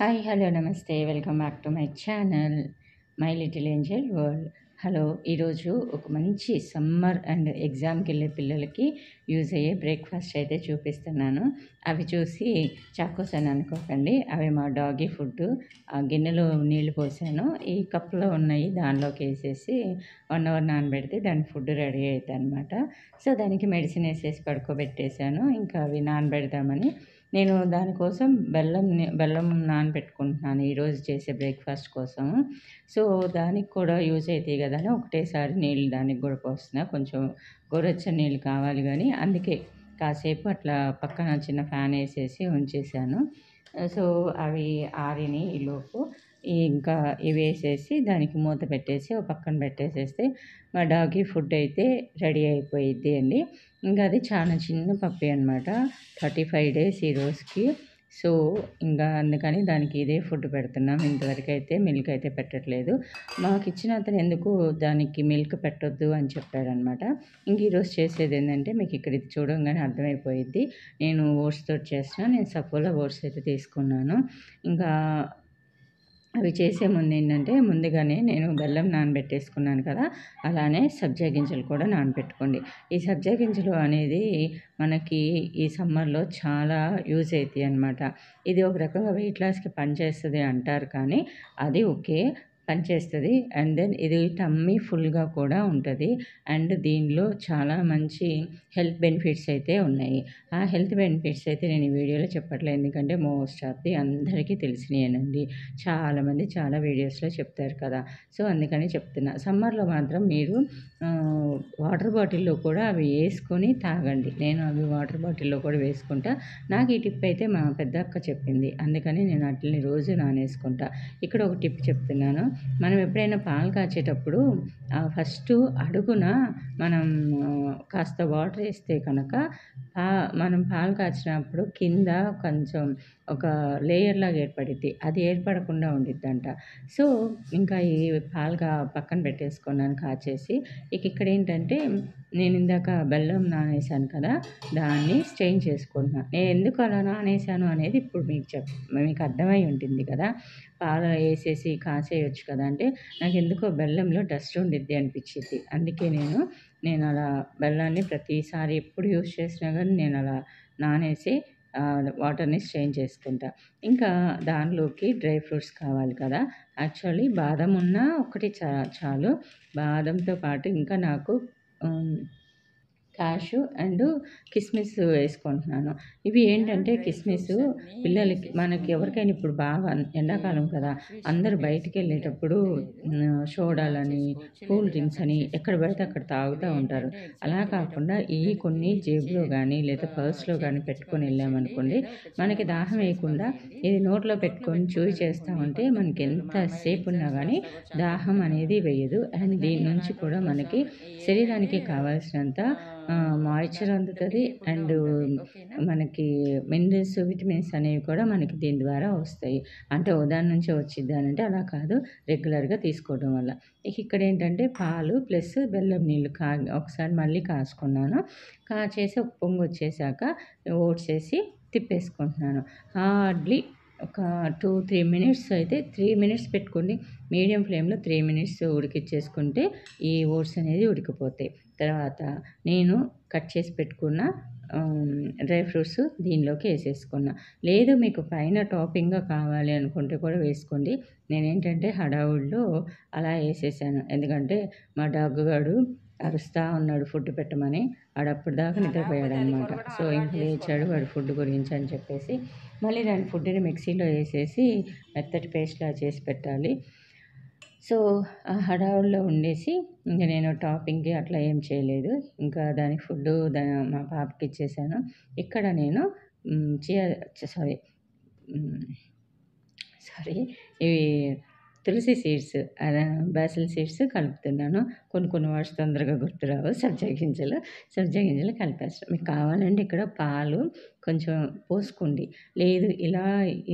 Hi hello నమస్తే welcome back to my channel my little Angel world. Hello, ఈరోజు ఒక మంచి సమ్మర్ అండ్ ఎగ్జామ్కి వెళ్ళే పిల్లలకి యూజ్ అయ్యే బ్రేక్ఫాస్ట్ అయితే చూపిస్తున్నాను. అవి చూసి చాకోస్ అని అనుకోకండి, అవి మా డాగీ ఫుడ్. ఆ గిన్నెలో నీళ్లు పోసాను, ఈ కప్పులో ఉన్నాయి దానిలోకి వేసేసి 1 అవర్ నానబెడితే దాని ఫుడ్ రెడీ అవుతుంది అనమాట. సో దానికి మెడిసిన్ వేసేసి పడుకోబెట్టేశాను. ఇంకా అవి నానబెడదామని నేను దానికోసం బెల్లం నానబెట్టుకుంటున్నాను ఈరోజు చేసే బ్రేక్ఫాస్ట్ కోసం. సో దానికి కూడా యూజ్ అవుతాయి కదా అని ఒకటేసారి నీళ్ళు దానికి కూడా పోస్తున్నా. కొంచెం గోరువెచ్చని నీళ్ళు కావాలి కానీ, అందుకే కాసేపు అట్లా పక్కన చిన్న ఫ్యాన్ వేసేసి ఉంచేసాను. సో అవి ఆరిని ఈలోపు ఇంకా ఇవి వేసేసి దానికి మూత పెట్టేసి ఒక పక్కన పెట్టేసేస్తే మా డాగీ ఫుడ్ అయితే రెడీ అయిపోయిద్ది అండి. ఇంకా అది చాలా చిన్న పప్పి అనమాట, 35 డేస్ ఈ రోజుకి. సో ఇంకా అందుకని దానికి ఇదే ఫుడ్ పెడుతున్నాం. ఇంతవరకు అయితే మిల్క్ అయితే పెట్టట్లేదు. మాకు ఇచ్చిన అతను ఎందుకు దానికి మిల్క్ పెట్టొద్దు అని చెప్పాడనమాట. ఇంక ఈరోజు చేసేది ఏంటంటే మీకు ఇక్కడ ఇది చూడంగానే అర్థమైపోయిద్ది. నేను ఓట్స్ తోటి చేసిన, నేను సఫోలా ఓట్స్ అయితే తీసుకున్నాను. ఇంకా అవి చేసే ముందు ఏంటంటే ముందుగానే నేను బెల్లం నానబెట్టేసుకున్నాను కదా, అలానే సబ్జా గింజలు కూడా నానబెట్టుకోండి. ఈ సబ్జా గింజలు అనేది మనకి ఈ సమ్మర్లో చాలా యూజ్ అవుతాయి అన్నమాట. ఇది ఒక రకంగా వెయిట్ లాస్కి పనిచేస్తుంది అంటారు, కానీ అది ఓకే, పనిచేస్తుంది. అండ్ దెన్ ఇది టమ్మీ ఫుల్గా కూడా ఉంటుంది. అండ్ దీనిలో చాలా మంచి హెల్త్ బెనిఫిట్స్ అయితే ఉన్నాయి. ఆ హెల్త్ బెనిఫిట్స్ అయితే నేను ఈ వీడియోలో చెప్పట్లేదు, ఎందుకంటే మోస్ట్ ఆఫ్ ది అందరికీ తెలిసినాయేనండి. చాలామంది చాలా వీడియోస్లో చెప్తారు కదా, సో అందుకని చెప్తున్నా. సమ్మర్లో మాత్రం మీరు వాటర్ బాటిల్లో కూడా అవి వేసుకొని తాగండి. నేను అవి వాటర్ బాటిల్లో కూడా వేసుకుంటా. నాకు ఈ టిప్ అయితే మా పెద్దక్క చెప్పింది, అందుకని నేను వాటిని రోజు నానేసుకుంటా. ఇక్కడ ఒక టిప్ చెప్తున్నాను. మనం ఎప్పుడైనా పాలు కాచేటప్పుడు ఫస్ట్ అడుగున మనం కాస్త వాటర్ వేస్తే కనుక మనం పాలు కాచినప్పుడు కింద కొంచెం ఒక లేయర్ లాగా ఏర్పడిద్ది, అది ఏర్పడకుండా ఉండిద్దంట. సో ఇంకా ఈ పాలుగా పక్కన పెట్టేసుకున్నాను కాచేసి. ఇక్కడ ఏంటంటే నేను ఇందాక బెల్లం నానేసాను కదా, దాన్ని స్ట్రెయిన్ చేసుకుంటున్నాను. నేను ఎందుకు అలా నానేసాను అనేది ఇప్పుడు మీకు అర్థమై ఉంటుంది కదా. పాలు వేసేసి కాసేయచ్చు కదా అంటే, నాకు ఎందుకో బెల్లంలో డస్ట్ ఉండిద్ది అనిపించింది. అందుకే నేను అలా బెల్లాన్ని ప్రతిసారి ఎప్పుడు యూజ్ చేసినా కానీ నేను అలా నానేసి వాటర్ని స్ట్రెయిన్ చేసుకుంటా. ఇంకా దానిలోకి డ్రై ఫ్రూట్స్ కావాలి కదా. యాక్చువల్లీ బాదం ఉన్నా ఒకటి చాలు. బాదంతో పాటు ఇంకా నాకు కాషు అండ్ కిస్మిస్ వేసుకుంటున్నాను. ఇవి ఏంటంటే కిస్మిస్ పిల్లలకి మనకి ఎవరికైనా ఇప్పుడు బాగా ఎండాకాలం కదా, అందరూ బయటికి వెళ్ళేటప్పుడు సోడాలని కూల్ డ్రింక్స్ అని ఎక్కడ పడితే అక్కడ తాగుతూ ఉంటారు. అలా కాకుండా ఈ కొన్ని జేబులో కానీ లేదా పర్స్లో కానీ పెట్టుకొని వెళ్ళామనుకోండి, మనకి దాహం వేయకుండా ఇది నోట్లో పెట్టుకొని చూయి చేస్తామంటే మనకి ఎంతసేపు ఉన్నా కానీ దాహం అనేది వేయదు. అండ్ దీని నుంచి కూడా మనకి శరీరానికి కావాల్సినంత మాయిశ్చర్ అందుతుంది. అండ్ మనకి మినరల్స్, విటమిన్స్ అనేవి కూడా మనకి దీని ద్వారా వస్తాయి. అంటే ఉదాహరణ నుంచే వచ్చిద్ది అని అంటే అలా కాదు, రెగ్యులర్గా తీసుకోవడం వల్ల. ఇక్కడ ఏంటంటే పాలు ప్లస్ బెల్లం నీళ్ళు ఒకసారి మళ్ళీ కాసుకున్నాను. కాచేసి ఒక పొంగు వచ్చేసాక ఓట్స్ వేసి తిప్పేసుకుంటున్నాను. హార్డ్లీ ఒక 2-3 మినిట్స్ అయితే 3 మినిట్స్ పెట్టుకోండి, మీడియం ఫ్లేమ్లో 3 మినిట్స్ ఉడికిచ్చేసుకుంటే ఈ ఓట్స్ అనేది ఉడికిపోతాయి. తర్వాత నేను కట్ చేసి పెట్టుకున్న డ్రై ఫ్రూట్స్ దీనిలోకి వేసేసుకున్నా. లేదు మీకు పైన టాపింగ్గా కావాలి అనుకుంటే కూడా వేసుకోండి. నేనేంటంటే హడావుడిలో అలా వేసేసాను, ఎందుకంటే మా డాగ్ గాడు అరుస్తూ ఉన్నాడు ఫుడ్ పెట్టమని. వాడప్పటిదాకా నిద్రపోయాడు అనమాట. సో ఇంక లేచాడు వాడు ఫుడ్ గురించి అని చెప్పేసి మళ్ళీ దాని ఫుడ్ని మిక్సీలో వేసేసి మెత్తటి పేస్ట్లా చేసి పెట్టాలి. సో ఆ హడావుడిలో ఉండేసి ఇంక నేను టాపింగ్కి అట్లా ఏం చేయలేదు. ఇంకా దాని ఫుడ్డు మా పాపకి ఇచ్చేసాను. ఇక్కడ నేను సారీ ఇవి తులసి సీడ్స్, బాసిల్ సీడ్స్ కలుపుతున్నాను. కొన్ని వర్డ్స్ తొందరగా గుర్తురావు. సబ్జా గింజలు కలిపేస్తాను. మీకు కావాలంటే ఇక్కడ పాలు కొంచెం పోసుకోండి, లేదు ఇలా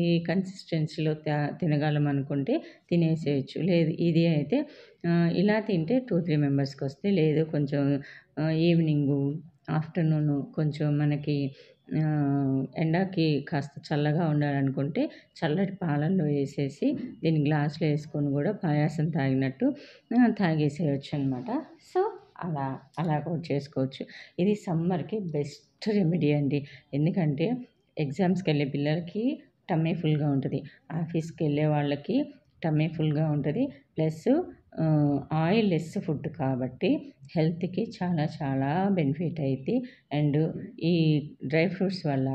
ఈ కన్సిస్టెన్సీలో తినగలం అనుకుంటే తినేసేయచ్చు. లేదు ఇది అయితే ఇలా తింటే 2-3 మెంబర్స్కి వస్తాయి. లేదు కొంచెం ఈవినింగు ఆఫ్టర్నూను కొంచెం మనకి ఎండకి కాస్త చల్లగా ఉండాలనుకుంటే చల్లటి పాలల్లో వేసేసి దీన్ని గ్లాస్లో వేసుకొని కూడా పాయాసం తాగినట్టు తాగేసేయచ్చు అనమాట. సో అలా కూడా చేసుకోవచ్చు. ఇది సమ్మర్కి బెస్ట్ రెమెడీ అండి. ఎందుకంటే ఎగ్జామ్స్కి వెళ్ళే పిల్లలకి టమ్మీ ఫుల్గా ఉంటుంది, ఆఫీస్కి వెళ్ళే వాళ్ళకి టమ్మీ ఫుల్గా ఉంటుంది, ప్లస్ ఆయిల్ లెస్ ఫుడ్ కాబట్టి హెల్త్కి చాలా చాలా బెనిఫిట్ అయితే. అండ్ ఈ డ్రై ఫ్రూట్స్ వల్ల,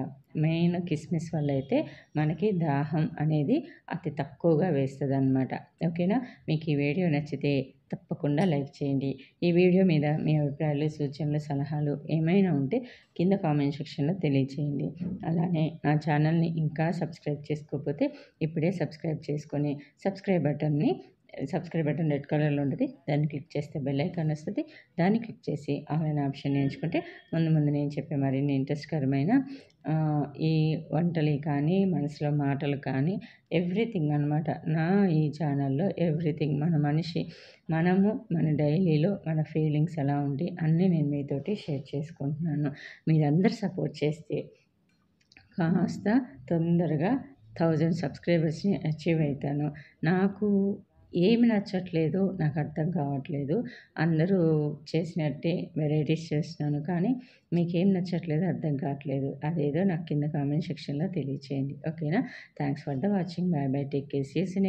మెయిన్ కిస్మిస్ వల్ల అయితే మనకి దాహం అనేది అతి తక్కువగా వేస్తుంది అనమాట. ఓకేనా? మీకు ఈ వీడియో నచ్చితే తప్పకుండా లైక్ చేయండి. ఈ వీడియో మీద మీ అభిప్రాయాలు, సూచనలు, సలహాలు ఏమైనా ఉంటే కింద కామెంట్ సెక్షన్లో తెలియచేయండి. అలానే నా ఛానల్ని ఇంకా సబ్స్క్రైబ్ చేసుకోకపోతే ఇప్పుడే సబ్స్క్రైబ్ చేసుకొని సబ్స్క్రైబ్ బటన్ రెడ్ కలర్లో ఉంటుంది, దాన్ని క్లిక్ చేస్తే బెల్ ఐకాన్ వస్తుంది. దాన్ని క్లిక్ చేసి ఆల్ అనే ఆప్షన్ ఎంచుకుంటే ముందు నేను చెప్పే మరిన్ని ఇంట్రెస్ట్కరమైన ఈ వంటలు కానీ, మనసులో మాటలు కానీ, ఎవ్రీథింగ్ అనమాట. నా ఈ ఛానల్లో ఎవ్రీథింగ్ మనము మన డైలీలో మన ఫీలింగ్స్ ఎలా ఉంటాయి అన్నీ నేను మీతోటి షేర్ చేసుకుంటున్నాను. మీరందరూ సపోర్ట్ చేస్తే కాస్త తొందరగా 1000 సబ్స్క్రైబర్స్ని అచీవ్ అవుతాను. నాకు ఏమి నచ్చట్లేదు, నాకు అర్థం కావట్లేదు. అందరూ చేసినట్టే వెరైటీస్ చేస్తున్నాను, కానీ మీకేం నచ్చట్లేదు, అర్థం కావట్లేదు. అదేదో నాకు కింద కామెంట్ సెక్షన్లో తెలియచేయండి. ఓకేనా? Thanks for the watching. Bye bye. Take care. See you soon.